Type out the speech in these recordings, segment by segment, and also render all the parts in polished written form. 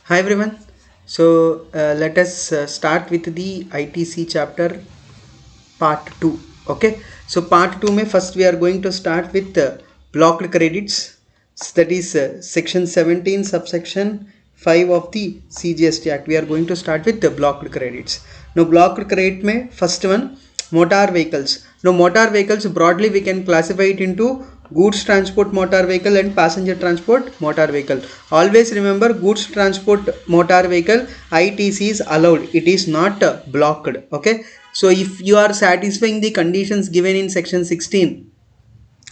Hi everyone. So let us start with the ITC chapter part 2. Okay. So part 2 mein first we are going to start with blocked credits. That is section 17 subsection 5 of the CGST Act. We are going to start with the blocked credits. Now blocked credit mein first one motor vehicles. Now motor vehicles broadly we can classify it into goods transport motor vehicle and passenger transport motor vehicle. Always remember, goods transport motor vehicle ITC is allowed, it is not blocked. Okay, so if you are satisfying the conditions given in section 16,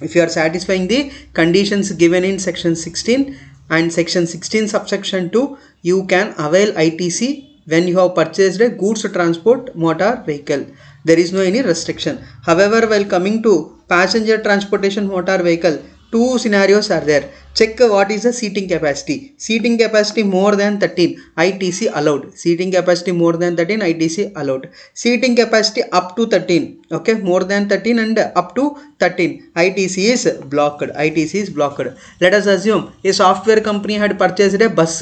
if you are satisfying the conditions given in section 16 and section 16 subsection 2, you can avail ITC when you have purchased a goods transport motor vehicle. There is no any restriction. However, while coming to passenger transportation motor vehicle, two scenarios are there. Check what is the seating capacity. Seating capacity more than 13, ITC allowed. Seating capacity more than 13, ITC allowed. Seating capacity up to 13, okay, more than 13 and up to 13, ITC is blocked. ITC is blocked. Let us assume a software company had purchased a bus.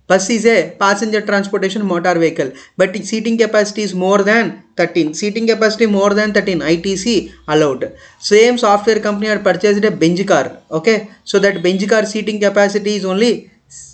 Bus is a passenger transportation motor vehicle, but seating capacity is more than 13. Seating capacity more than 13, ITC allowed. Same software company had purchased a Benz car. Okay, so that Benz car seating capacity is only,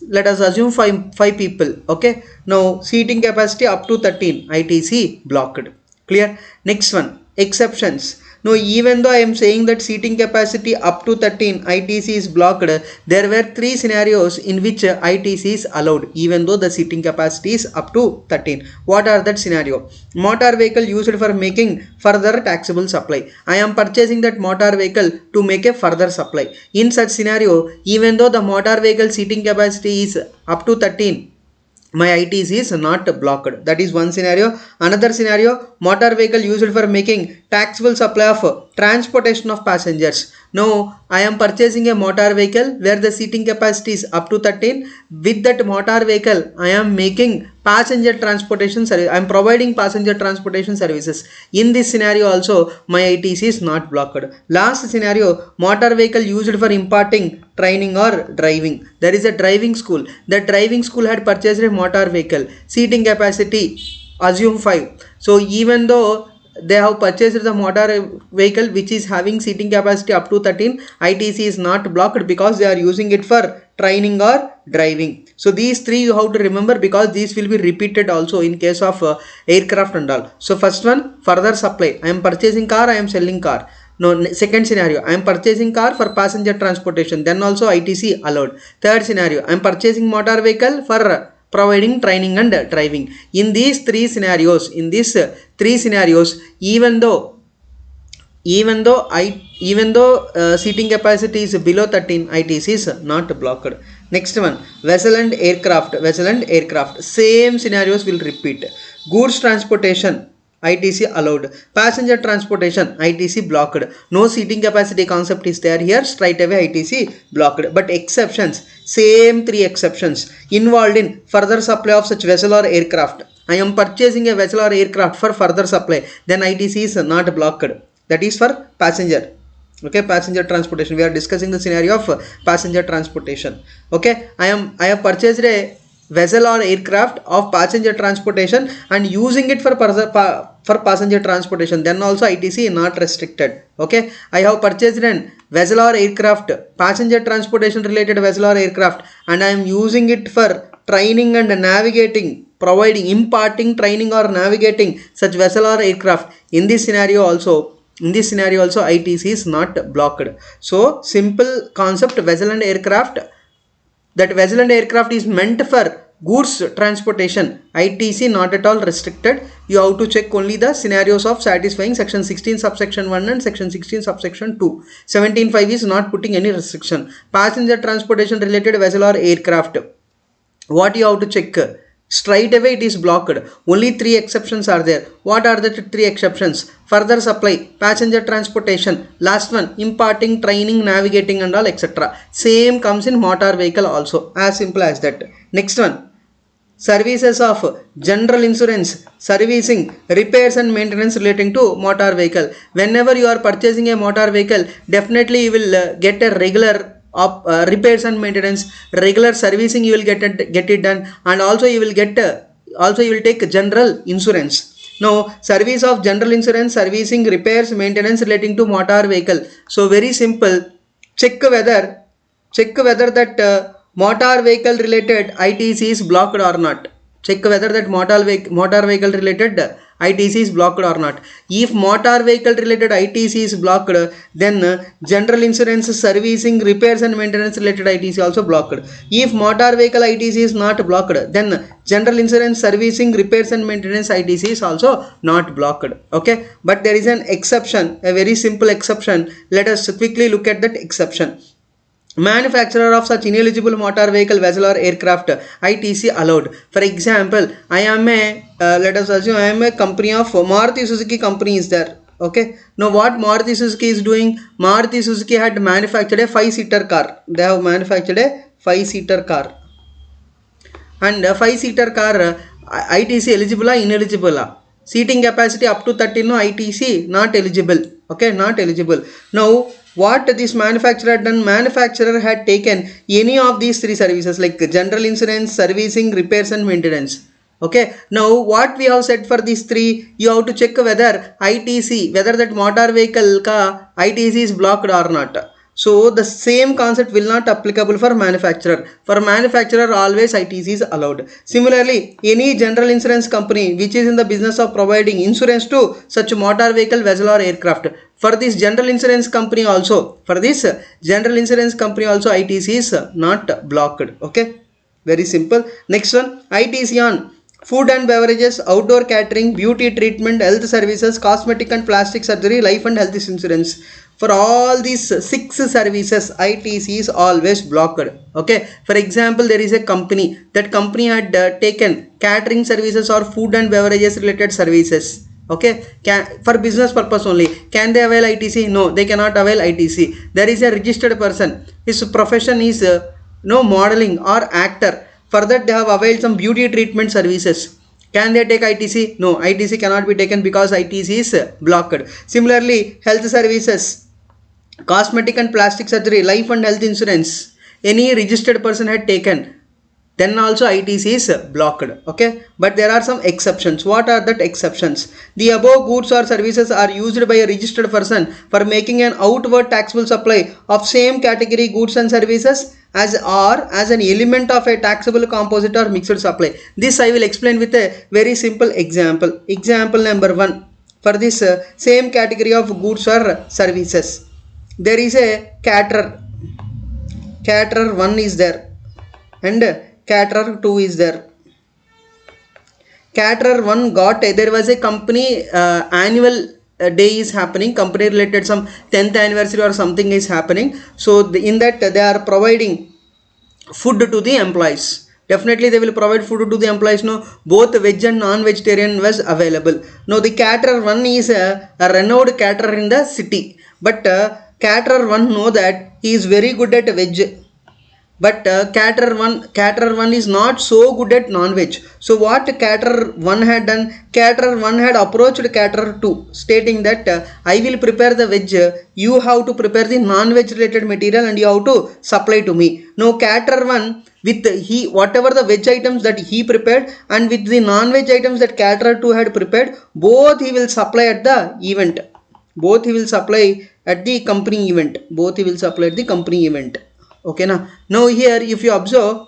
let us assume five people. Okay, now seating capacity up to 13, ITC blocked. Clear? Next one, exceptions. Now, even though I am saying that seating capacity up to 13 ITC is blocked, there were three scenarios in which ITC is allowed even though the seating capacity is up to 13. What are that scenario? Motor vehicle used for making further taxable supply. I am purchasing that motor vehicle to make a further supply. In such scenario, even though the motor vehicle seating capacity is up to 13, my ITC is not blocked. That is one scenario. Another scenario, motor vehicle used for making taxable supply of transportation of passengers. Now, I am purchasing a motor vehicle where the seating capacity is up to 13. With that motor vehicle, I am making passenger transportation service. I am providing passenger transportation services. In this scenario also, my ITC is not blocked. Last scenario, motor vehicle used for imparting training or driving. There is a driving school. The driving school had purchased a motor vehicle. Seating capacity, assume 5. So even though they have purchased the motor vehicle which is having seating capacity up to 13, ITC is not blocked because they are using it for training or driving. So these three you have to remember because these will be repeated also in case of aircraft and all. So first one, further supply. I am purchasing car, I am selling car. No, second scenario, I am purchasing car for passenger transportation, then also ITC allowed. Third scenario, I am purchasing motor vehicle for providing training and driving. In these three scenarios, even though seating capacity is below 13, ITC is not blocked. Next one, vessel and aircraft. Same scenarios will repeat. Goods transportation, ITC allowed. Passenger transportation, ITC blocked. No seating capacity concept is there here. Straight away ITC blocked. But exceptions, same three exceptions involved in further supply of such vessel or aircraft. I am purchasing a vessel or aircraft for further supply. Then ITC is not blocked. That is for passenger. Okay, passenger transportation. We are discussing the scenario of passenger transportation. Okay, I have purchased a vessel or aircraft of passenger transportation and using it for passenger transportation, then also ITC not restricted. Okay, I have purchased a vessel or aircraft, passenger transportation related vessel or aircraft, and I am using it for training and navigating, imparting training or navigating such vessel or aircraft. In this scenario also ITC is not blocked. So simple concept, vessel and aircraft. That vessel and aircraft is meant for goods transportation. ITC not at all restricted. You have to check only the scenarios of satisfying section 16 subsection 1 and section 16 subsection 2. 17.5 is not putting any restriction. Passenger transportation related vessel or aircraft, what you have to check? Straight away it is blocked. Only three exceptions are there. What are the three exceptions? Further supply, passenger transportation. Last one, imparting, training, navigating and all etc. Same comes in motor vehicle also. As simple as that. Next one, services of general insurance, servicing, repairs and maintenance relating to motor vehicle. Whenever you are purchasing a motor vehicle, definitely you will get a regular repairs and maintenance, regular servicing you will get it done, and also you will get also you will take general insurance. Now, service of general insurance, servicing, repairs, maintenance relating to motor vehicle. So very simple. Check whether that motor vehicle related ITC is blocked or not. Check whether that motor vehicle related ITC is blocked or not. If motor vehicle related ITC is blocked, then general insurance, servicing, repairs and maintenance related ITC also blocked. If motor vehicle ITC is not blocked, then general insurance, servicing, repairs and maintenance ITC is also not blocked. Okay, but there is an exception, a very simple exception. Let us quickly look at that exception. Manufacturer of such ineligible motor vehicle, vessel or aircraft, ITC allowed. For example, I am a let us assume I am a company of Maruti Suzuki company is there. Okay, now what Maruti Suzuki is doing? Maruti Suzuki had manufactured a 5-seater car. They have manufactured a 5-seater car, and a 5-seater car ITC eligible or ineligible? Seating capacity up to 13, no, ITC not eligible. Okay, not eligible. Now what this manufacturer had done? Manufacturer had taken any of these 3 services like general insurance, servicing, repairs and maintenance. Okay, now what we have said for these 3, you have to check whether ITC, whether that motor vehicle ka ITC is blocked or not. So the same concept will not applicable for manufacturer. For manufacturer always ITC is allowed. Similarly, any general insurance company which is in the business of providing insurance to such motor vehicle, vessel or aircraft, for this general insurance company also, ITC is not blocked. Okay, very simple. Next one, ITC on food and beverages, outdoor catering, beauty treatment, health services, cosmetic and plastic surgery, life and health insurance. For all these 6 services, ITC is always blocked. Okay, for example, there is a company, that company had taken catering services or food and beverages related services. Okay, for business purpose only. Can they avail ITC? No, they cannot avail ITC. There is a registered person, his profession is modeling or actor. For that they have availed some beauty treatment services. Can they take ITC? No, ITC cannot be taken because ITC is blocked. Similarly, health services, cosmetic and plastic surgery, life and health insurance, any registered person had taken, then also ITC is blocked. Okay, but there are some exceptions. What are that exceptions? The above goods or services are used by a registered person for making an outward taxable supply of same category goods and services as an element of a taxable composite or mixed supply. This I will explain with a very simple example. Example number 1. For this same category of goods or services, there is a caterer. Caterer 1 is there and caterer 2 is there. Caterer 1 got, there was a company annual day is happening, company related some 10th anniversary or something is happening. So in that they are providing food to the employees. Definitely they will provide food to the employees. No, both veg and non-vegetarian was available. Now the caterer 1 is a renowned caterer in the city, but caterer 1 know that he is very good at veg, but caterer 1 is not so good at non-veg. So what caterer 1 had done? Caterer 1 had approached caterer 2 stating that I will prepare the veg, you have to prepare the non-veg related material and you have to supply to me. Now caterer 1, with whatever the veg items that he prepared and with the non-veg items that caterer 2 had prepared, both he will supply at the event. Both he will supply at the company event. Okay, now here if you observe,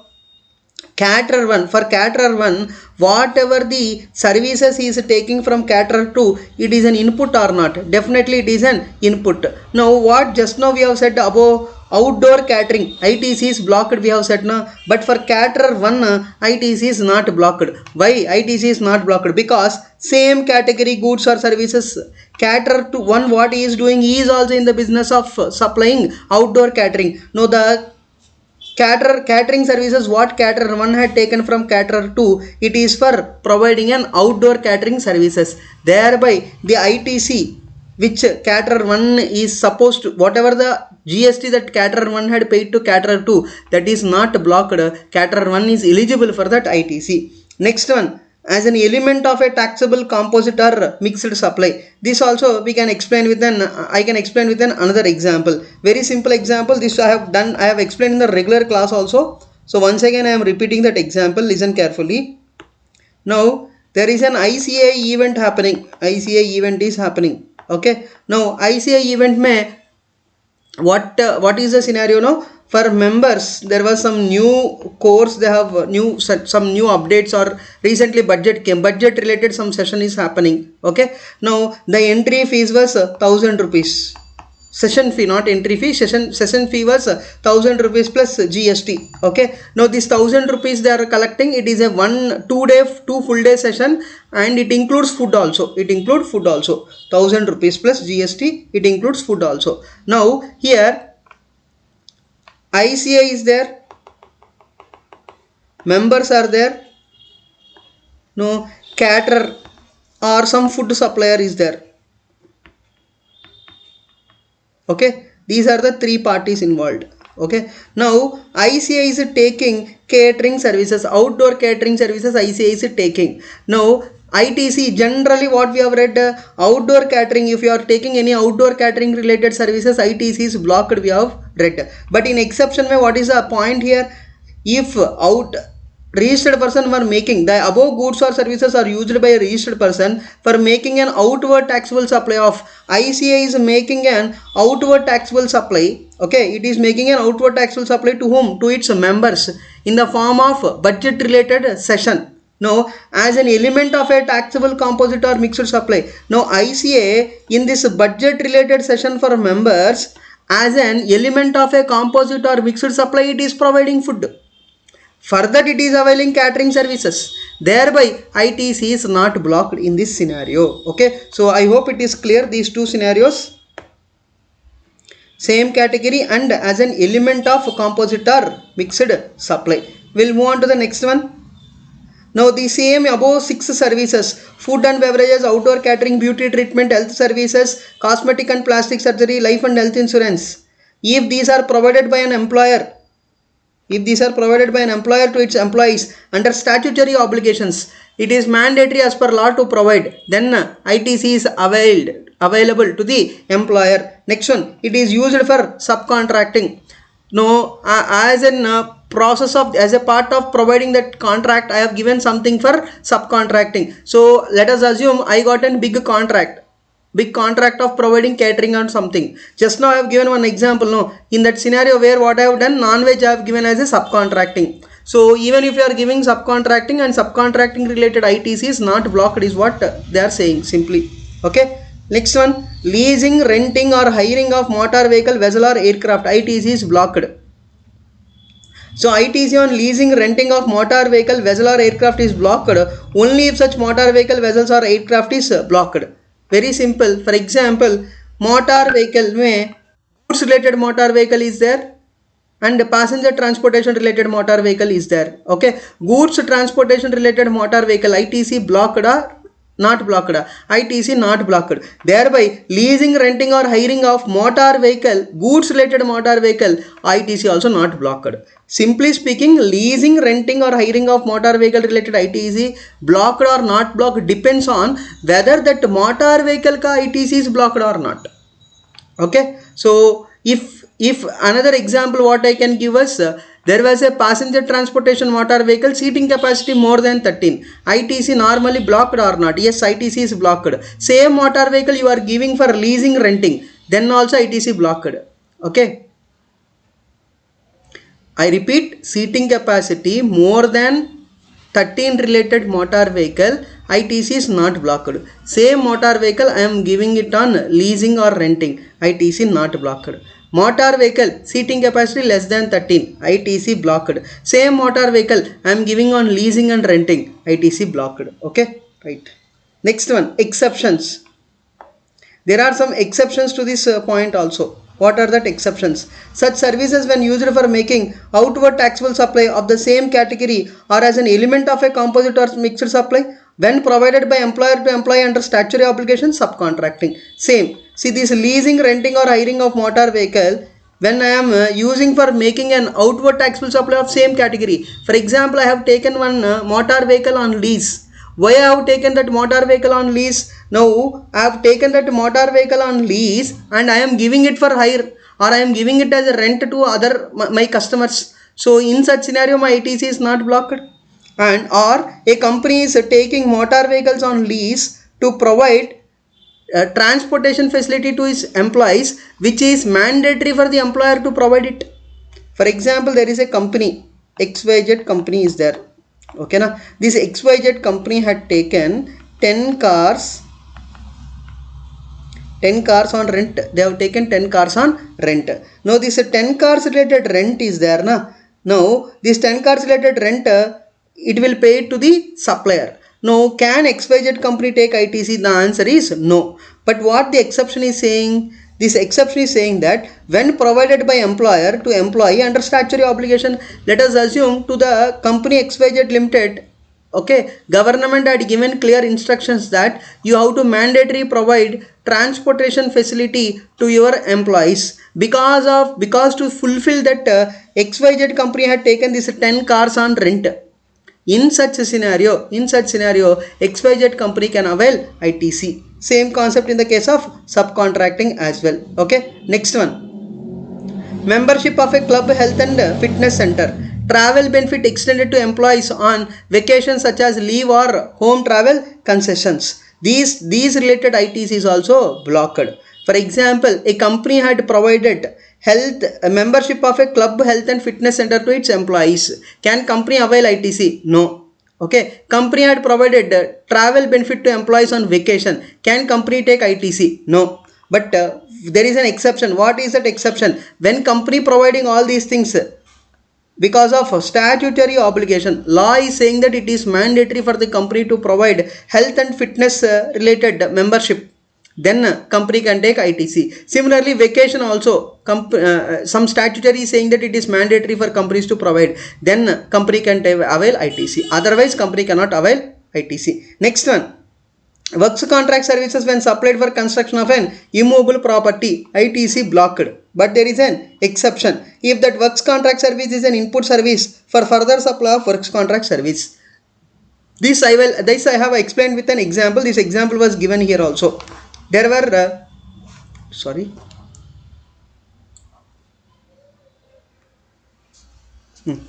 caterer 1, for caterer 1, whatever the services he is taking from caterer 2, it is an input or not? Definitely it is an input. Now what just now we have said above, outdoor catering, ITC is blocked, we have said now, but for caterer 1, ITC is not blocked. Why ITC is not blocked? Because same category goods or services, caterer 1 what he is doing, he is also in the business of supplying outdoor catering. Now the catering services what caterer 1 had taken from caterer 2, it is for providing an outdoor catering services. Thereby the ITC which caterer 1 is supposed to, whatever the GST that caterer 1 had paid to caterer 2, that is not blocked. Caterer 1 is eligible for that ITC. Next one, as an element of a taxable composite or mixed supply. This also we can explain with I can explain with another example. Very simple example. This I have explained in the regular class also. So once again I am repeating that example. Listen carefully. Now there is an ICA event happening. ICA event is happening. Okay. Now ICA event may what is the scenario now? For members there was some new course, they have some new updates, or recently budget related some session is happening. Okay, now the entry fees was 1000 rupees. Session fee, not entry fee. Session fee was 1000 rupees plus GST. Okay, now this 1000 rupees they are collecting. It is a 2 full day session, and it includes food also. 1000 rupees plus GST. It includes food also. Now here ICA is there, members are there, no caterer or some food supplier is there. Okay, these are the three parties involved. Okay, now ICA is taking catering services, outdoor catering services. ICA is taking. Now ITC, generally what we have read, outdoor catering, if you are taking any outdoor catering related services, ITC is blocked, we have read. But in exception, what is the point here? If registered person were making the above goods or services are used by a registered person for making an outward taxable supply of, ICA is making an outward taxable supply. Okay, it is making an outward taxable supply to whom? To its members in the form of budget related session. Now, as an element of a taxable composite or mixed supply. Now, ICA in this budget related session for members, as an element of a composite or mixed supply, it is providing food. Further, it is availing catering services. Thereby, ITC is not blocked in this scenario. Okay, so I hope it is clear, these two scenarios. Same category and as an element of composite or mixed supply. We'll move on to the next one. Now the same above 6 services, food and beverages, outdoor catering, beauty treatment, health services, cosmetic and plastic surgery, life and health insurance, if these are provided by an employer, to its employees under statutory obligations, it is mandatory as per law to provide, then ITC is available to the employer. Next one, it is used for subcontracting. No, as a part of providing that contract, I have given something for subcontracting. So let us assume I got a big contract of providing catering and something. Just now I have given one example. No, in that scenario where what I have done, non-veg I have given as a subcontracting. So even if you are giving subcontracting, and subcontracting related ITC is not blocked, is what they are saying simply. Okay. Next one, leasing, renting or hiring of motor vehicle, vessel or aircraft, ITC is blocked. So ITC on leasing, renting of motor vehicle, vessel or aircraft is blocked only if such motor vehicle, vessels or aircraft is blocked. Very simple. For example, motor vehicle mein goods related motor vehicle is there and passenger transportation related motor vehicle is there. Okay, goods transportation related motor vehicle, ITC blocked or not blocked? ITC not blocked. Thereby, leasing, renting or hiring of motor vehicle, goods related motor vehicle, ITC also not blocked. Simply speaking, leasing, renting or hiring of motor vehicle related ITC blocked or not blocked depends on whether that motor vehicle ka ITC is blocked or not. Okay, so if another example what I can give us, there was a passenger transportation motor vehicle, seating capacity more than 13. ITC normally blocked or not? Yes, ITC is blocked. Same motor vehicle you are giving for leasing, renting, then also ITC blocked. Okay. I repeat, seating capacity more than 13 related motor vehicle, ITC is not blocked. Same motor vehicle I am giving it on leasing or renting, ITC not blocked. Motor vehicle, seating capacity less than 13, ITC blocked. Same motor vehicle I am giving on leasing and renting, ITC blocked. Okay, right. Next one, exceptions. There are some exceptions to this point also. What are that exceptions? Such services when used for making outward taxable supply of the same category or as an element of a composite or mixed supply, when provided by employer to employee under statutory obligation, subcontracting. Same. See, this leasing, renting or hiring of motor vehicle, when I am using for making an outward taxable supply of same category. For example, I have taken one motor vehicle on lease. Why I have taken that motor vehicle on lease? Now I have taken that motor vehicle on lease and I am giving it for hire, or I am giving it as a rent to other my customers. So in such scenario my ITC is not blocked. And or a company is taking motor vehicles on lease to provide transportation facility to its employees, which is mandatory for the employer to provide it. For example, there is a company, XYZ company is there. Okay, now this XYZ company had taken 10 cars, 10 cars on rent. They have taken 10 cars on rent. Now this 10 cars related rent is there. Now this 10 cars related rent, it will pay it to the supplier. Now can XYZ company take ITC? The answer is no. But what the exception is saying? This exception is saying that when provided by employer to employee under statutory obligation, let us assume to the company XYZ Limited, okay, government had given clear instructions that you have to mandatory provide transportation facility to your employees, because to fulfill that XYZ company had taken this 10 cars on rent. In such scenario, XYZ company can avail ITC. Same concept in the case of subcontracting as well. Okay, next one. Membership of a club, health and fitness center. Travel benefit extended to employees on vacations such as leave or home travel concessions. These related ITC is also blocked. For example, a company had provided a membership of a club, health and fitness center to its employees. Can company avail ITC? No. Okay, company had provided travel benefit to employees on vacation. Can company take ITC? No. But there is an exception. What is that exception? When company providing all these things because of statutory obligation, law is saying that it is mandatory for the company to provide health and fitness related membership, then company can take ITC. Similarly, vacation also, some statutory is saying that it is mandatory for companies to provide, then company can avail ITC. Otherwise, company cannot avail ITC. Next one. Works contract services when supplied for construction of an immovable property, ITC blocked. But there is an exception. If that works contract service is an input service for further supply of works contract service. This I have explained with an example. This example was given here also. There were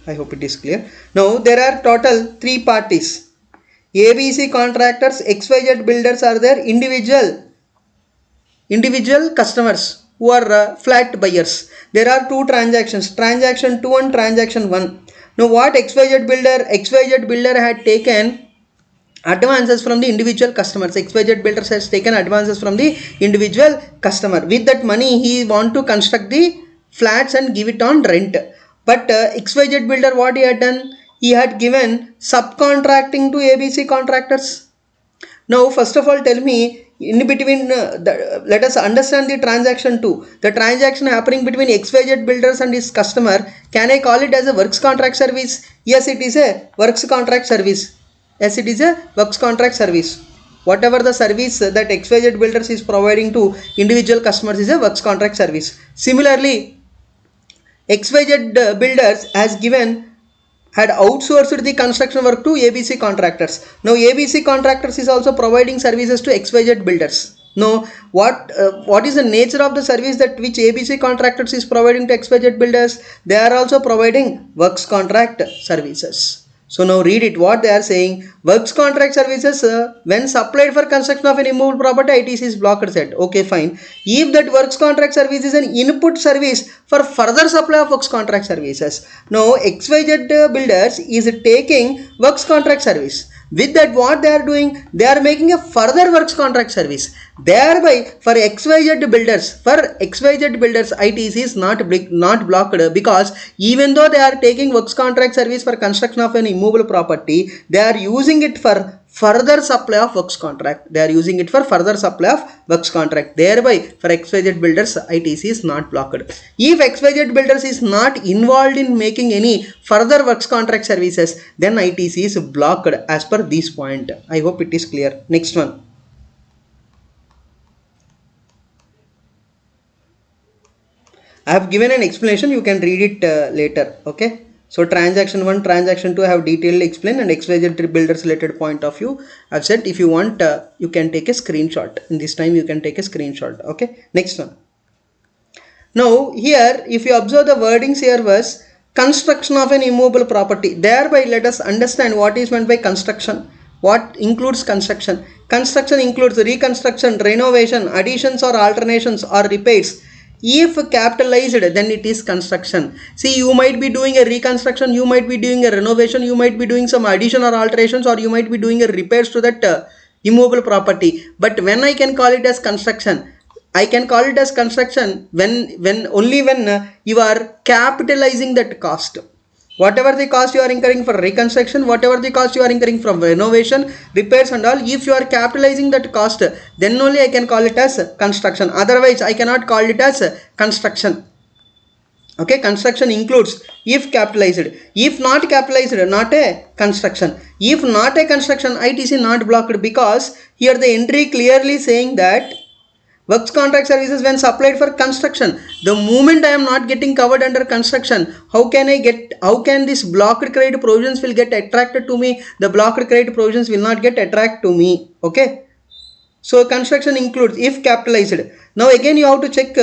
I hope it is clear. Now there are total 3 parties. ABC contractors, XYZ builders are their individual customers who are flat buyers. There are 2 transactions, transaction 2 and transaction 1. Now what XYZ builder had taken advances from the individual customers. XYZ builders has taken advances from the individual customer. With that money he want to construct the flats and give it on rent. But XYZ builder, what he had done? He had given subcontracting to ABC contractors. Now first of all tell me, in between let us understand the transaction 2. The transaction happening between XYZ builders and his customer, can I call it as a works contract service? Yes, it is a works contract service. Yes, it is a works contract service. Whatever the service that XYZ builders is providing to individual customers is a works contract service. Similarly, XYZ builders had outsourced the construction work to ABC contractors. Now ABC contractors is also providing services to XYZ builders. Now what is the nature of the service that which ABC contractors is providing to XYZ builders? They are also providing works contract services. So now read it, what they are saying. Works contract services when supplied for construction of an immovable property, ITC is blocked said. Okay, fine. If that works contract service is an input service for further supply of works contract services. Now XYZ builders is taking works contract service. With that, what they are doing? They are making a further works contract service. Thereby, for XYZ builders, ITC is not blocked, because even though they are taking works contract service for construction of an immovable property, they are using it for further supply of works contract. Thereby, for XYZ builders, ITC is not blocked. If XYZ builders is not involved in making any further works contract services, then ITC is blocked as per this point. I hope it is clear. Next one. I have given an explanation, you can read it later. Okay. So transaction 1, transaction 2 I have detailed explained, and XYZ builders related point of view I've said. If you want, you can take a screenshot. In this time you can take a screenshot. Okay, next one. Now here if you observe the wordings here was construction of an immovable property. Thereby let us understand what is meant by construction. What includes construction? Construction includes reconstruction, renovation, additions or alterations or repairs. If capitalized, then it is construction. See, you might be doing a reconstruction, you might be doing a renovation, you might be doing some addition or alterations, or you might be doing a repairs to that immovable property. But when I can call it as construction? I can call it as construction when only when you are capitalizing that cost. Whatever the cost you are incurring for reconstruction, whatever the cost you are incurring from renovation, repairs and all, if you are capitalizing that cost, then only I can call it as construction. Otherwise, I cannot call it as construction. Okay, construction includes if capitalized. If not capitalized, not a construction. If not a construction, ITC not blocked, because here the entry clearly saying that works contract services when supplied for construction. The moment I am not getting covered under construction, how can this blocked credit provisions will get attracted to me? The blocked credit provisions will not get attracted to me. Okay. So construction includes if capitalized. Now again you have to check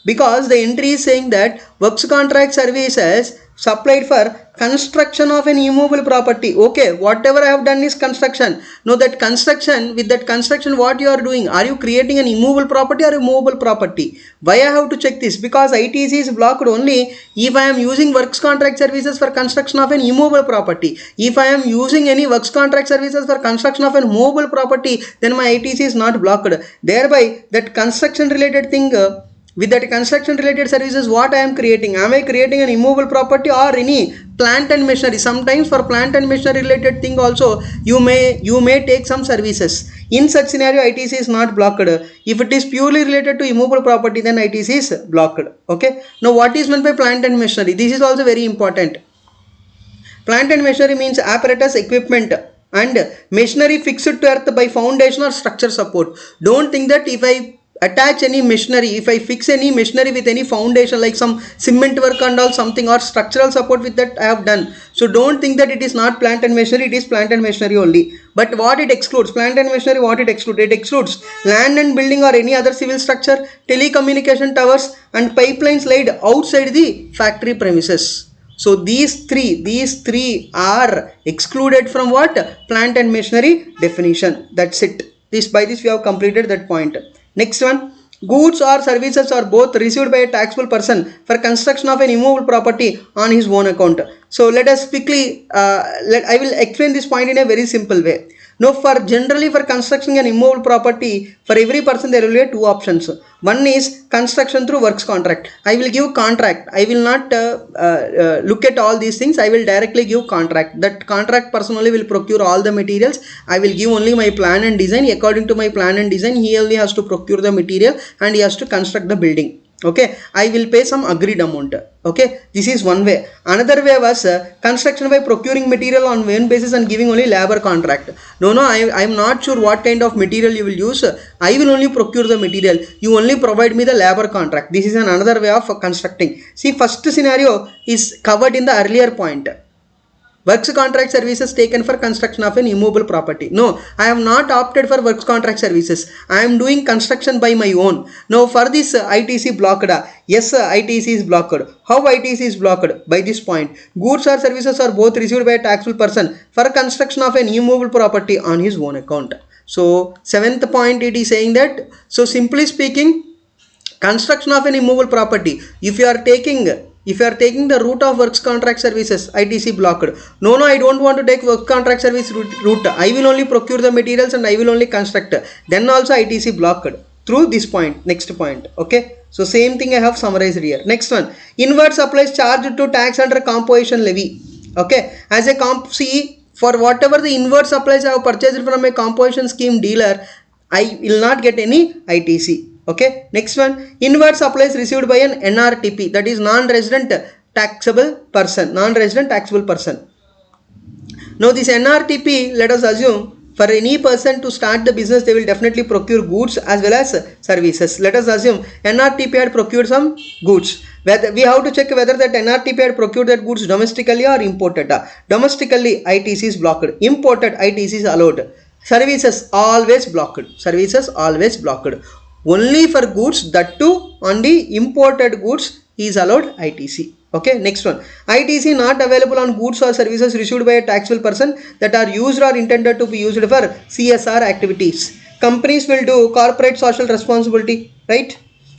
because the entry is saying that works contract services supplied for construction of an immovable property. Okay, whatever I have done is construction. Now that construction, with that construction what you are doing? Are you creating an immovable property or a movable property? Why I have to check this? Because ITC is blocked only if I am using works contract services for construction of an immovable property. If I am using any works contract services for construction of a movable property, then my ITC is not blocked. Thereby that construction related thing, with that construction related services, what I am creating? Am I creating an immovable property or any plant and machinery? Sometimes for plant and machinery related thing also you may take some services. In such scenario, ITC is not blocked. If it is purely related to immovable property, then ITC is blocked. Okay. Now what is meant by plant and machinery? This is also very important. Plant and machinery means apparatus, equipment and machinery fixed to earth by foundation or structure support. Don't think that if I attach any machinery, if I fix any machinery with any foundation like some cement work and all something, or structural support with that I have done. So don't think that it is not plant and machinery, it is plant and machinery only. But what it excludes, plant and machinery, what it excludes? It excludes land and building or any other civil structure, telecommunication towers and pipelines laid outside the factory premises. So these three are excluded from what? Plant and machinery definition. That's it. By this we have completed that point. Next one, goods or services are both received by a taxable person for construction of an immovable property on his own account. So let us quickly, I will explain this point in a very simple way. Now generally for constructing an immovable property, for every person there will be two options. One is construction through works contract. I will give contract. I will not look at all these things. I will directly give contract. That contract personally will procure all the materials. I will give only my plan and design. According to my plan and design, he only has to procure the material and he has to construct the building. Okay, I will pay some agreed amount. Okay, this is one way. Another way was construction by procuring material on one basis and giving only labor contract. No, I am not sure what kind of material you will use. I will only procure the material. You only provide me the labor contract. This is another way of constructing. See, first scenario is covered in the earlier point. Works contract services taken for construction of an immovable property. No, I have not opted for works contract services. I am doing construction by my own. Now for this ITC blocked. Yes, ITC is blocked. How ITC is blocked? By this point. Goods or services are both received by a taxable person for construction of an immovable property on his own account. So 7th point it is saying that, so simply speaking, construction of an immovable property, if you are taking the route of works contract services, ITC blocked. No, I don't want to take work contract service route. I will only procure the materials and I will only construct. Then also ITC blocked through this point, next point. Okay. So same thing I have summarized here. Next one, inward supplies charged to tax under composition levy. Okay. As a for whatever the inward supplies I have purchased from a composition scheme dealer, I will not get any ITC. Okay, next one, inward supplies received by an NRTP, that is non-resident taxable person. Now this NRTP, let us assume for any person to start the business, they will definitely procure goods as well as services. Let us assume NRTP had procured some goods. Whether we have to check whether that NRTP had procured that goods domestically or imported. Domestically ITC is blocked, imported ITC is allowed. Services always blocked. Services always blocked. Only for goods, that too on the imported goods is allowed ITC. Okay, next one. ITC not available on goods or services received by a taxable person that are used or intended to be used for CSR activities. Companies will do corporate social responsibility, right?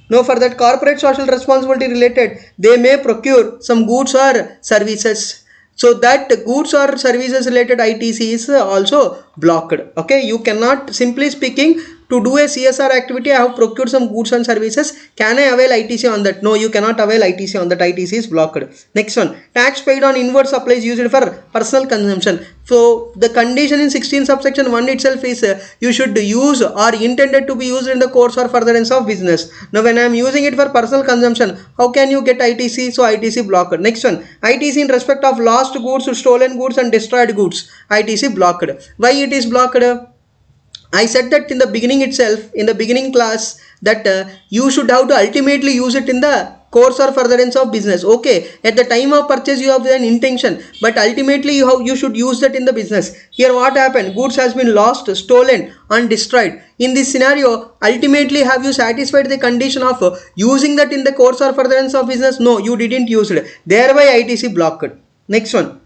Now for that corporate social responsibility related, they may procure some goods or services. So that goods or services related ITC is also blocked. Okay, you cannot, simply speaking, to do a CSR activity, I have procured some goods and services. Can I avail ITC on that? No, you cannot avail ITC on that. ITC is blocked. Next one, tax paid on inward supplies used for personal consumption. So the condition in 16 subsection 1 itself is you should use or intended to be used in the course or furtherance of business. Now when I am using it for personal consumption, how can you get ITC? So ITC blocked. Next one, ITC in respect of lost goods, stolen goods and destroyed goods. ITC blocked. Why it is blocked? I said that in the beginning itself, in the beginning class, that you should have to ultimately use it in the course or furtherance of business. Okay, at the time of purchase you have an intention, but ultimately you should use that in the business. Here what happened? Goods has been lost, stolen and destroyed. In this scenario, ultimately have you satisfied the condition of using that in the course or furtherance of business? No, you didn't use it. Thereby ITC blocked. Next one.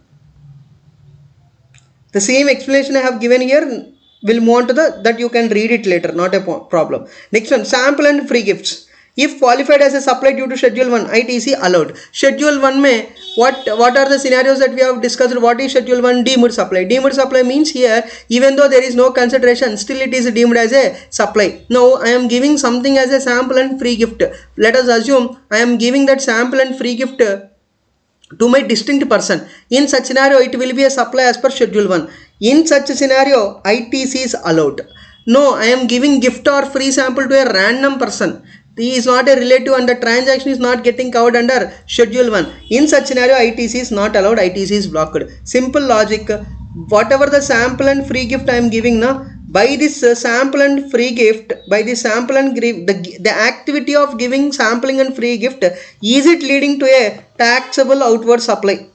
The same explanation I have given here. We'll move on to that you can read it later, not a problem. Next one, sample and free gifts. If qualified as a supply due to Schedule 1, ITC allowed. Schedule 1 may, what are the scenarios that we have discussed? What is Schedule 1? Deemed supply. Deemed supply means here, even though there is no consideration, still it is deemed as a supply. Now, I am giving something as a sample and free gift. Let us assume I am giving that sample and free gift to my distinct person. In such scenario, it will be a supply as per Schedule 1. In such a scenario, ITC is allowed. No, I am giving gift or free sample to a random person. He is not a relative and the transaction is not getting covered under Schedule 1. In such scenario, ITC is not allowed. ITC is blocked. Simple logic. Whatever the sample and free gift I am giving now, by this sample and free gift, by the sample and the activity of giving sampling and free gift, is it leading to a taxable outward supply?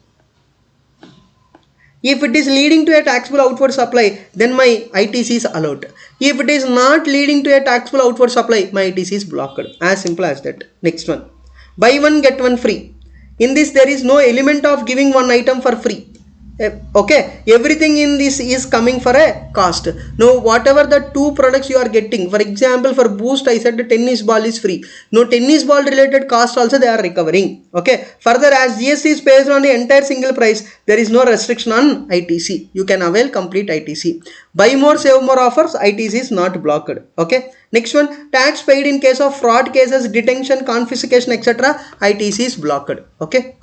If it is leading to a taxable outward supply, then my ITC is allowed. If it is not leading to a taxable outward supply, my ITC is blocked. As simple as that. Next one. Buy one, get one free. In this, there is no element of giving one item for free. Okay, everything in this is coming for a cost. Now whatever the two products you are getting, for example for Boost I said the tennis ball is free. No, tennis ball related cost also they are recovering. Okay, further as GST is based on the entire single price, there is no restriction on ITC. You can avail complete ITC. Buy more, save more offers, ITC is not blocked. Okay, next one, tax paid in case of fraud cases, detention, confiscation, etc. ITC is blocked. Okay.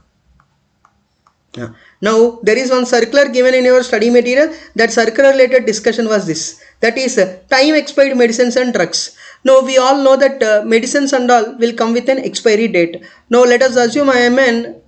Now there is one circular given in your study material. That circular related discussion was this, that is time expired medicines and drugs. Now we all know that medicines and all will come with an expiry date. Now let us assume I am an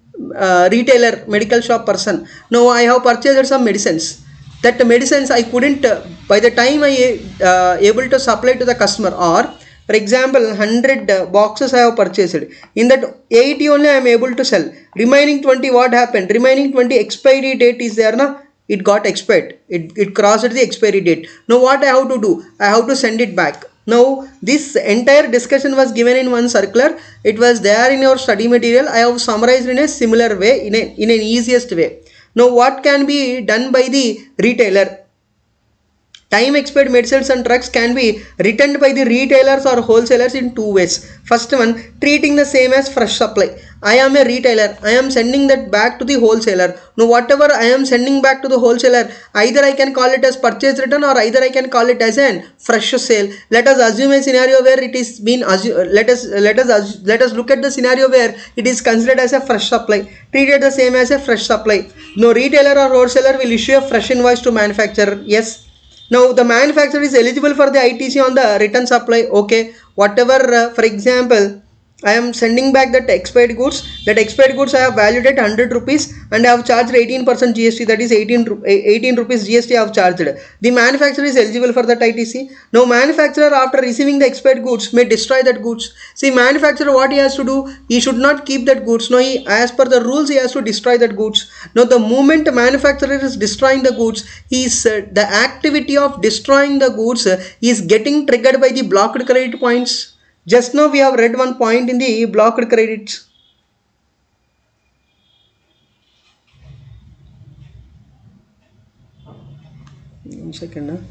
retailer, medical shop person. Now I have purchased some medicines. That medicines I couldn't by the time I able to supply to the customer, or for example 100 boxes I have purchased. In that 80 only I am able to sell. Remaining 20 what happened? Remaining 20 expiry date is there na? It got expired. It crossed the expiry date. Now what I have to do? I have to send it back. Now this entire discussion was given in one circular. It was there in your study material. I have summarized in a similar way, in an easiest way. Now what can be done by the retailer? Time expired medicines and drugs can be returned by the retailers or wholesalers in two ways. First one, treating the same as fresh supply. I am a retailer. I am sending that back to the wholesaler. Now whatever I am sending back to the wholesaler, either I can call it as purchase return or either I can call it as an fresh sale. Let us assume a scenario where it is been let us look at the scenario where it is considered as a fresh supply, treated the same as a fresh supply. No, retailer or wholesaler will issue a fresh invoice to manufacturer. Yes. Now the manufacturer is eligible for the ITC on the return supply. Okay, whatever for example I am sending back that expired goods. That expired goods I have valued at 100 rupees and I have charged 18% GST, that is 18 rupees GST I have charged. The manufacturer is eligible for that ITC. Now manufacturer, after receiving the expired goods, may destroy that goods. See, manufacturer, what he has to do, he should not keep that goods. No, he, as per the rules, he has to destroy that goods. Now the moment manufacturer is destroying the goods, he is the activity of destroying the goods is getting triggered by the blocked credit points. Just now we have read one point in the blocked credits. One second.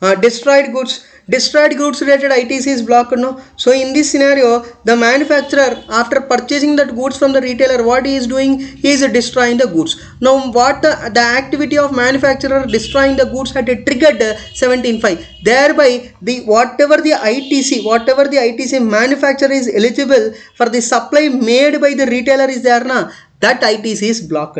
Destroyed goods related ITC is blocked. No, so in this scenario, the manufacturer, after purchasing that goods from the retailer, what he is doing, he is destroying the goods. Now what the activity of manufacturer destroying the goods had triggered 17.5, thereby the whatever the ITC manufacturer is eligible for the supply made by the retailer is there na, that ITC is blocked.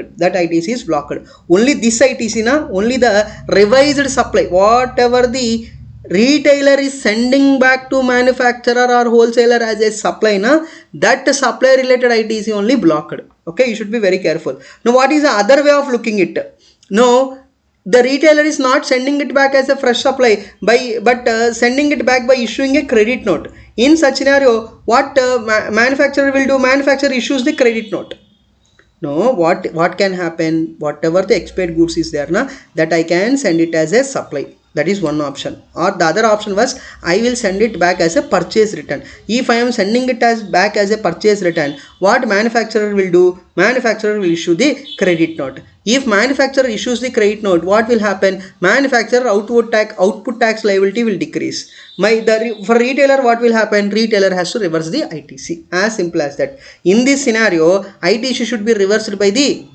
Only this ITC na, only the revised supply, whatever the retailer is sending back to manufacturer or wholesaler as a supply na, that supply related ITC only blocked. Okay, you should be very careful. Now what is the other way of looking it? No, the retailer is not sending it back as a fresh supply but sending it back by issuing a credit note. In such scenario, what manufacturer will do? Manufacturer issues the credit note. No, what can happen, whatever the expired goods is there na, that I can send it as a supply. That is one option. Or the other option was, I will send it back as a purchase return. If I am sending it as back as a purchase return, what manufacturer will do? Manufacturer will issue the credit note. If manufacturer issues the credit note, what will happen? Manufacturer output tax liability will decrease. For retailer, what will happen? Retailer has to reverse the ITC. As simple as that. In this scenario, ITC should be reversed by the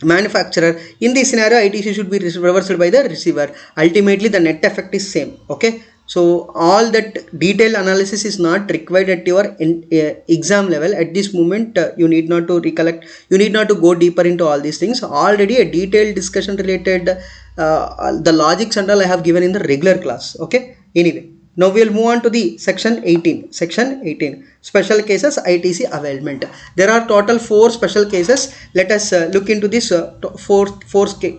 manufacturer. In this scenario, ITC should be reversed by the receiver. Ultimately the net effect is same. Okay, so all that detailed analysis is not required at your exam level. At this moment you need not to recollect, you need not to go deeper into all these things. Already a detailed discussion related the logics and all I have given in the regular class. Okay, anyway, now we will move on to the section 18. Special cases ITC availment. There are total 4 special cases. Let us look into this 4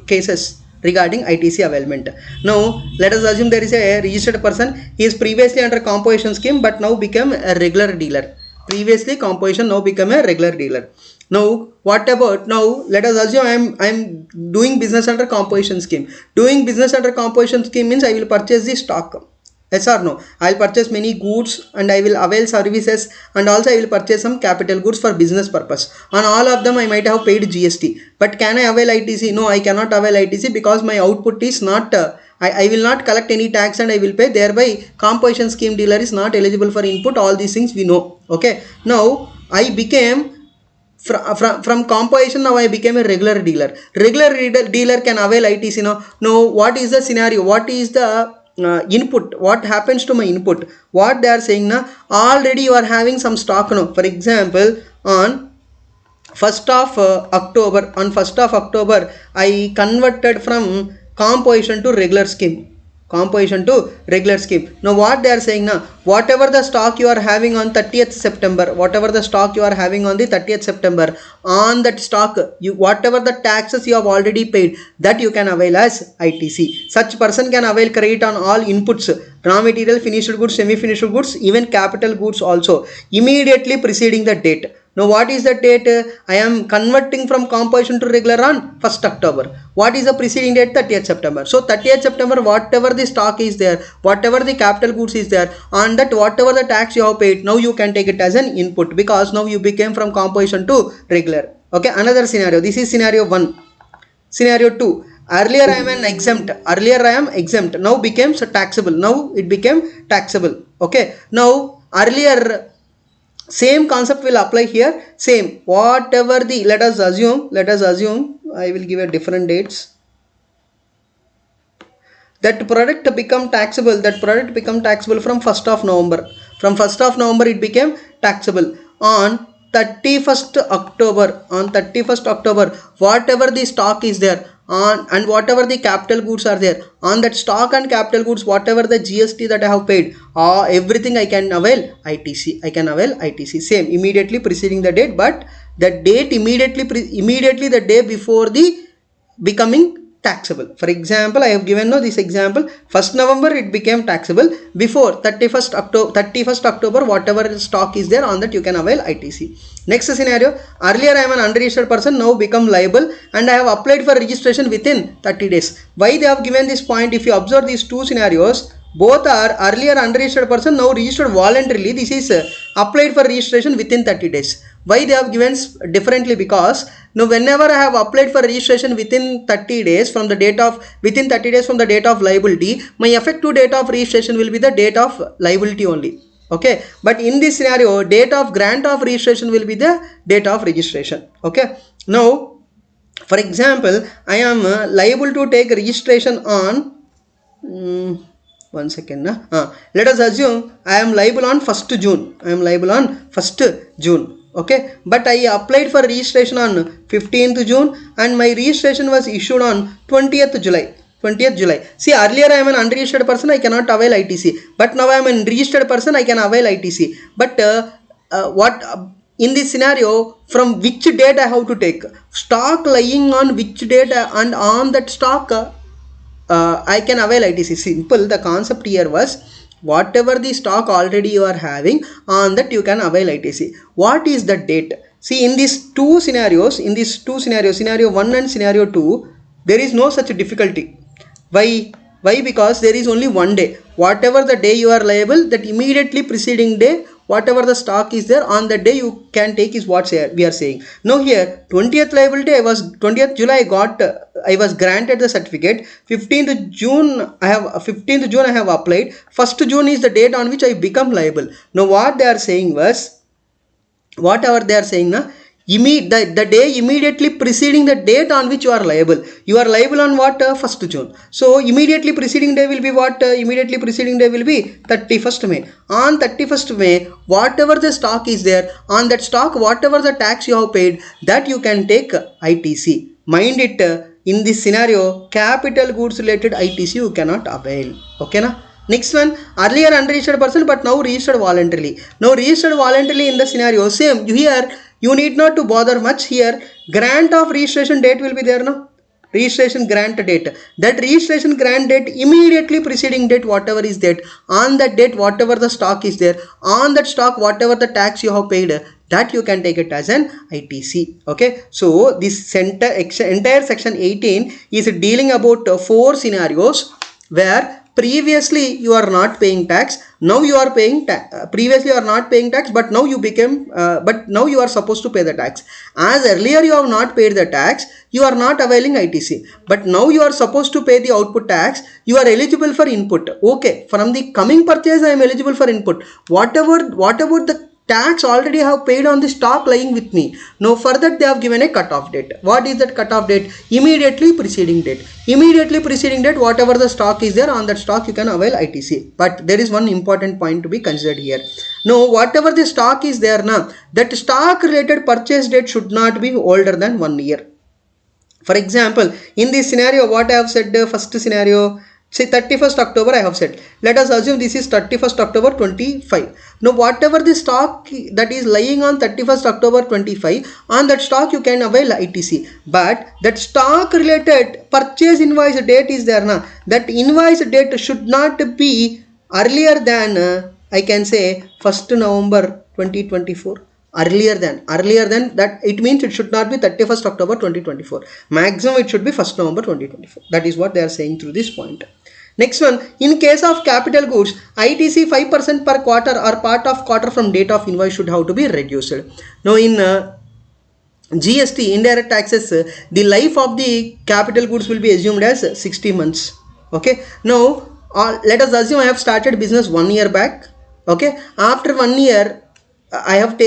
cases regarding ITC availment. Now let us assume there is a registered person. He is previously under composition scheme but now become a regular dealer. Previously composition, now become a regular dealer. Now what about, now let us assume I am doing business under composition scheme. Doing business under composition scheme means I will purchase the stock. Yes or no? I will purchase many goods and I will avail services, and also I will purchase some capital goods for business purpose. On all of them I might have paid GST. But can I avail ITC? No, I cannot avail ITC because my output is not, I will not collect any tax and I will pay. Thereby composition scheme dealer is not eligible for input. All these things we know. Okay. Now I became from composition, now I became a regular dealer. Regular dealer can avail ITC now. Now what is the scenario? What is the input? What happens to my input? What they are saying now, already you are having some stock now. For example, on 1st of October I converted from composition to regular scheme. Now what they are saying now, whatever the stock you are having on 30th September, on that stock, whatever the taxes you have already paid, that you can avail as ITC. Such person can avail credit on all inputs, raw material, finished goods, semi-finished goods, even capital goods also, immediately preceding the date. Now what is the date? I am converting from composition to regular on 1st October. What is the preceding date? 30th September. So 30th September, whatever the stock is there, whatever the capital goods is there, on that whatever the tax you have paid, now you can take it as an input because now you became from composition to regular. Okay, another scenario. This is scenario 1. Scenario 2. Earlier I am exempt. Now becomes taxable. Now it became taxable. Okay. Now earlier, same concept will apply here. Same, whatever the, let us assume I will give a different dates. That product become taxable from 1st of November. From 1st of November it became taxable. On 31st October, whatever the stock is there, on, and whatever the capital goods are there on that stock and capital goods, whatever the GST that I have paid, everything I can avail ITC. I can avail ITC. Same, immediately preceding the date, but the date immediately the day before the becoming taxable. For example, I have given now this example, 1st November it became taxable, before 31st October whatever stock is there, on that you can avail ITC. Next scenario, earlier I am an unregistered person, now become liable, and I have applied for registration within 30 days. Why they have given this point? If you observe these two scenarios, both are earlier unregistered person, now registered voluntarily. This is applied for registration within 30 days. Why they have given differently? Because now whenever I have applied for registration within 30 days from the date of liability, my effective date of registration will be the date of liability only. Okay, but in this scenario, date of grant of registration will be the date of registration. Okay, now for example, I am liable to take registration on one second. Let us assume I am liable on 1st June. I am liable on 1st June. Okay, but I applied for registration on 15th June and my registration was issued on 20th July. See, earlier I am an unregistered person, I cannot avail ITC, but now I am a registered person, I can avail ITC. But in this scenario, from which date I have to take stock lying on which date, and on that stock I can avail ITC. Simple. The concept here was, whatever the stock already you are having, on that you can avail ITC. What is the date? See, in these two scenarios, scenario 1 and scenario 2, there is no such difficulty. Why? Because there is only one day. Whatever the day you are liable, that immediately preceding day, whatever the stock is there, on that day you can take, is what we are saying. Now here 20th liability, 20th July I was granted the certificate. 15th June I have applied. 1st June is the date on which I become liable. Now what they are saying was, whatever they are saying now, the day immediately preceding the date on which you are liable. You are liable on what? 1st June. So immediately preceding day will be what? Immediately preceding day will be 31st May. On 31st May, whatever the stock is there, on that stock, whatever the tax you have paid, that you can take ITC. Mind it, in this scenario, capital goods related ITC you cannot avail. Okay na? Next one, earlier unregistered person but now registered voluntarily. Now registered voluntarily in the scenario, same. Here you need not to bother much. Here grant of registration date will be there now. Registration grant date. That registration grant date immediately preceding date, whatever is that, on that date whatever the stock is there, on that stock whatever the tax you have paid, that you can take it as an ITC. Okay, so this entire section 18 is dealing about 4 scenarios where previously you are not paying tax, now you are paying tax. Previously you are not paying tax, but now you became but now you are supposed to pay the tax. As earlier you have not paid the tax, you are not availing ITC, but now you are supposed to pay the output tax, you are eligible for input. Okay, from the coming purchase I am eligible for input. What about the tax already have paid on the stock lying with me? Now for that they have given a cutoff date. What is that cutoff date? Immediately preceding date. Immediately preceding date, whatever the stock is there, on that stock you can avail ITC. But there is one important point to be considered here. Now whatever the stock is there now, that stock related purchase date should not be older than 1 year. For example, in this scenario, what I have said, first scenario, say 31st October I have said. Let us assume this is 31st October 25. Now whatever the stock that is lying on 31st October 25, on that stock you can avail ITC. But that stock related purchase invoice date is there now. That invoice date should not be earlier than I can say 1st November 2024. Earlier than that, it means it should not be 31st October 2024. Maximum it should be 1st November 2024. That is what they are saying through this point. Next one, in case of capital goods, ITC 5% per quarter or part of quarter from date of invoice should have to be reduced. Now in GST, indirect taxes, the life of the capital goods will be assumed as 60 months. Okay. Now let us assume I have started business 1 year back. Okay. After 1 year, I have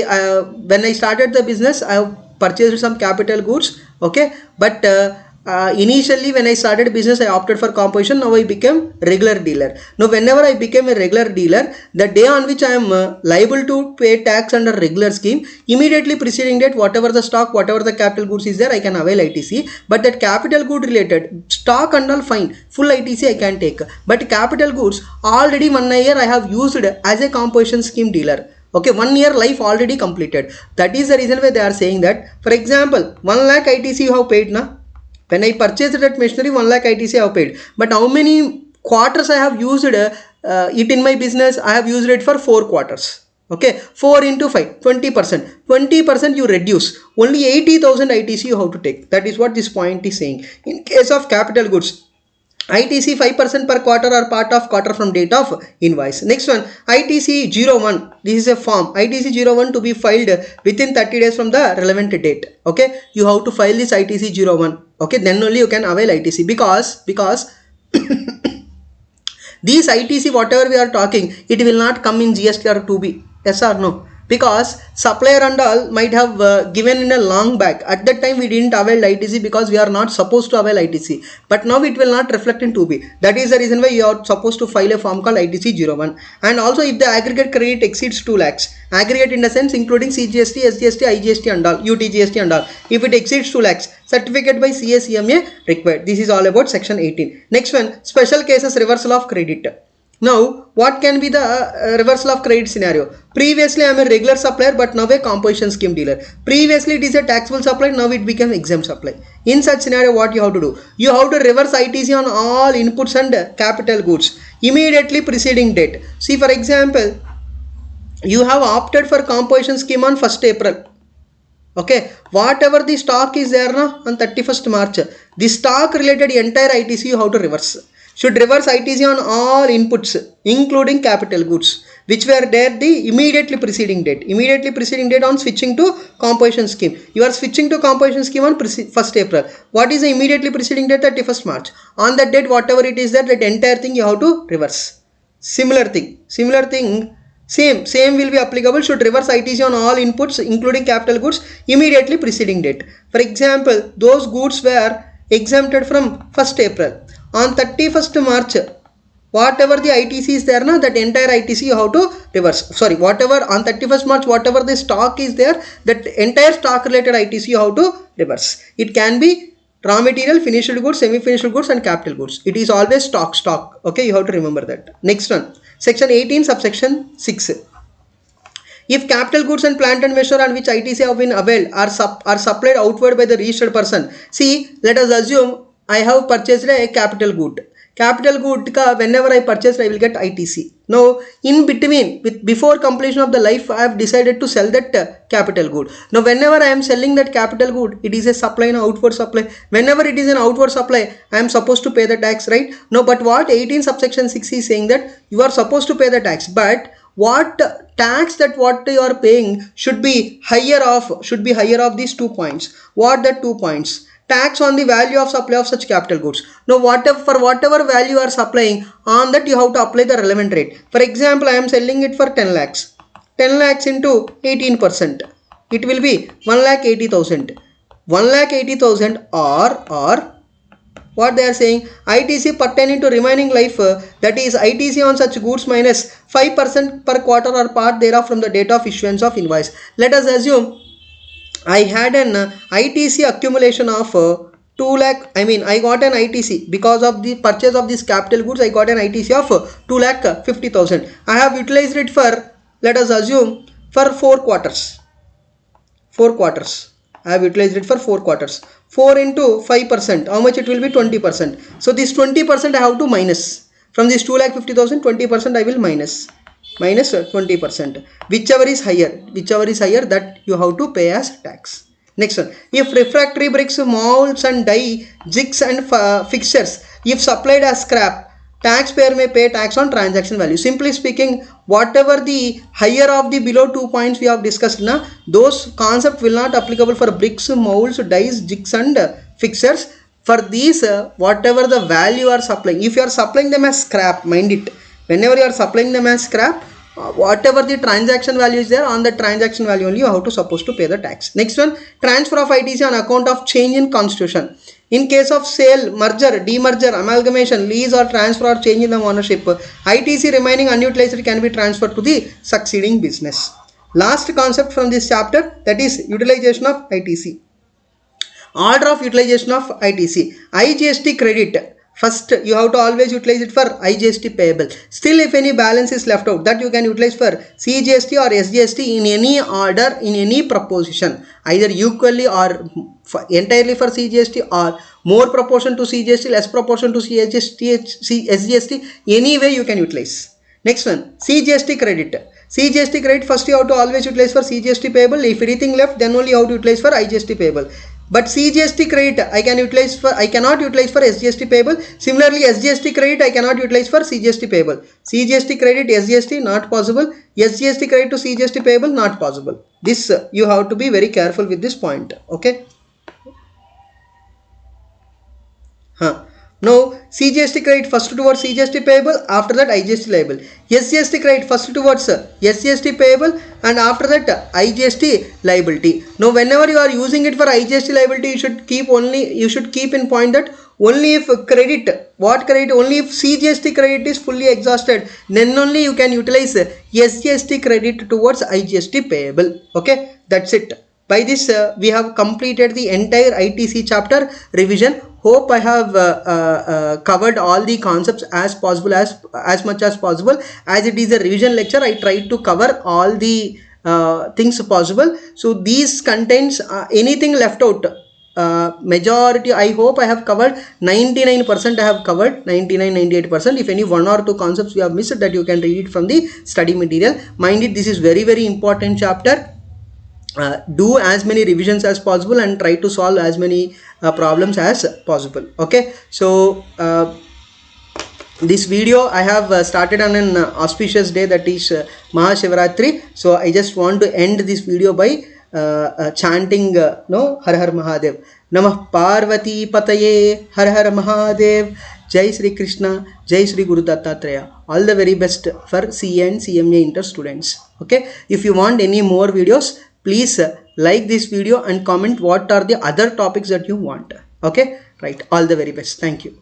when I started the business, I have purchased some capital goods. Okay. But initially when I started business, I opted for composition. Now I became regular dealer. Now whenever I became a regular dealer, the day on which I am liable to pay tax under regular scheme, immediately preceding that, whatever the stock, whatever the capital goods is there, I can avail ITC. But that capital good related stock and all fine, full ITC I can take. But capital goods already 1 year I have used as a composition scheme dealer. Okay, 1 year life already completed. That is the reason why they are saying that. For example, 1 lakh ITC you have paid na. When I purchased that machinery, 1 lakh ITC I have paid. But how many quarters I have used it in my business? I have used it for 4 quarters. Okay, 4 into 5, 20%. 20% you reduce. Only 80,000 ITC you have to take. That is what this point is saying. In case of capital goods, ITC 5% per quarter or part of quarter from date of invoice. Next one, ITC 01. This is a form. ITC 01 to be filed within 30 days from the relevant date. Okay, you have to file this ITC 01. Okay, then only you can avail ITC, because these ITC whatever we are talking, it will not come in GST or 2B. Yes or no? Because supplier and all might have given in a long back. At that time we didn't avail ITC because we are not supposed to avail ITC. But now it will not reflect in 2B. That is the reason why you are supposed to file a form called ITC 01. And also if the aggregate credit exceeds 2 lakhs, aggregate in the sense including CGST, SGST, IGST and all, UTGST and all. If it exceeds 2 lakhs, certificate by CA CMA required. This is all about section 18. Next one, special cases reversal of credit. Now, what can be the reversal of credit scenario? Previously, I am a regular supplier, but now a composition scheme dealer. Previously, it is a taxable supplier, now it became exempt supply. In such scenario, what you have to do? You have to reverse ITC on all inputs and capital goods immediately preceding date. See, for example, you have opted for composition scheme on 1st April. Okay, whatever the stock is there na, on 31st March, the stock related entire ITC you have to reverse. Should reverse ITC on all inputs including capital goods which were there the immediately preceding date. Immediately preceding date on switching to composition scheme. You are switching to composition scheme on 1st April. What is the immediately preceding date? 31st March. On that date, whatever it is there, that entire thing you have to reverse. Similar thing, same will be applicable. Should reverse ITC on all inputs including capital goods immediately preceding date. For example, those goods were exempted from 1st April. On 31st March, whatever the ITC is there, na, that entire ITC you have to reverse. Sorry, whatever on 31st March, whatever the stock is there, that entire stock related ITC you have to reverse. It can be raw material, finished goods, semi-finished goods and capital goods. It is always stock. Okay, you have to remember that. Next one, section 18 subsection 6. If capital goods and plant and machinery on which ITC have been availed are supplied outward by the registered person. See, let us assume I have purchased a capital good. Capital good ka whenever I purchase, I will get ITC. Now, in between, before completion of the life, I have decided to sell that capital good. Now, whenever I am selling that capital good, it is a supply and outward supply. Whenever it is an outward supply, I am supposed to pay the tax, right? No, but what 18 subsection 6 is saying that you are supposed to pay the tax, but what tax that what you are paying should be higher of these 2 points. What the 2 points? Tax on the value of supply of such capital goods. Now, for whatever value you are supplying, on that you have to apply the relevant rate. For example, I am selling it for 10 lakhs. 10 lakhs into 18%. It will be 1,80,000. 1,80,000 or what they are saying, ITC pertaining to remaining life, that is ITC on such goods minus 5% per quarter or part thereof from the date of issuance of invoice. Let us assume I had an ITC accumulation of 2 lakh. I got an ITC because of the purchase of these capital goods. I got an ITC of 2,50,000. I have utilized it for, let us assume, for 4 quarters. 4 quarters. I have utilized it for 4 quarters. 4 into 5%. How much it will be? 20%. So this 20% I have to minus. From this 2,50,000, 20% I will minus 20%. Whichever is higher, that you have to pay as tax. Next one, if refractory bricks, molds and die, jigs and fixtures, if supplied as scrap, taxpayer may pay tax on transaction value. Simply speaking, whatever the higher of the below 2 points we have discussed, those concepts will not applicable for bricks, molds, dies, jigs and fixtures. For these, whatever the value you are supplying, if you are supplying them as scrap, mind it, whenever you are supplying them as scrap, whatever the transaction value is there, on the transaction value only you have to supposed to pay the tax. Next one, transfer of ITC on account of change in constitution. In case of sale, merger, demerger, amalgamation, lease or transfer or change in the ownership, ITC remaining unutilized can be transferred to the succeeding business. Last concept from this chapter, that is utilization of ITC. Order of utilization of ITC. IGST credit. First, you have to always utilize it for IGST payable. Still, if any balance is left out, that you can utilize for CGST or SGST in any order, in any proposition, either equally or entirely for CGST or more proportion to CGST, less proportion to SGST. Any way you can utilize. Next one, CGST credit. CGST credit, first you have to always utilize for CGST payable. If anything left, then only you have to utilize for IGST payable. But CGST credit I cannot utilize for SGST payable. Similarly, SGST credit I cannot utilize for CGST payable. CGST credit SGST not possible. SGST credit to CGST payable not possible. This you have to be very careful with this point. Okay. Now CGST credit first towards CGST payable, after that IGST liable. SGST credit first towards SGST payable and after that IGST liability. Now whenever you are using it for IGST liability, you should keep in point that only if only if CGST credit is fully exhausted, then only you can utilize SGST credit towards IGST payable. Okay, that's it. By this we have completed the entire ITC chapter revision. Hope I have covered all the concepts as much as possible. As it is a revision lecture, I tried to cover all the things possible. So these contains anything left out. Majority, I hope I have covered 99%. I have covered 98%. If any one or two concepts we have missed, that you can read it from the study material. Mind it, this is very important chapter. Do as many revisions as possible and try to solve as many problems as possible. Okay, so this video I have started on an auspicious day, that is Mahashivratri. So I just want to end this video by chanting Har Har Mahadev. Namah Parvati Pataye, Har Har Mahadev. Jai Sri Krishna, Jai Sri Guru Dattatreya. All the very best for CA and CMA inter students. Okay, if you want any more videos, please like this video and comment what are the other topics that you want. Okay, right, all the very best. Thank you.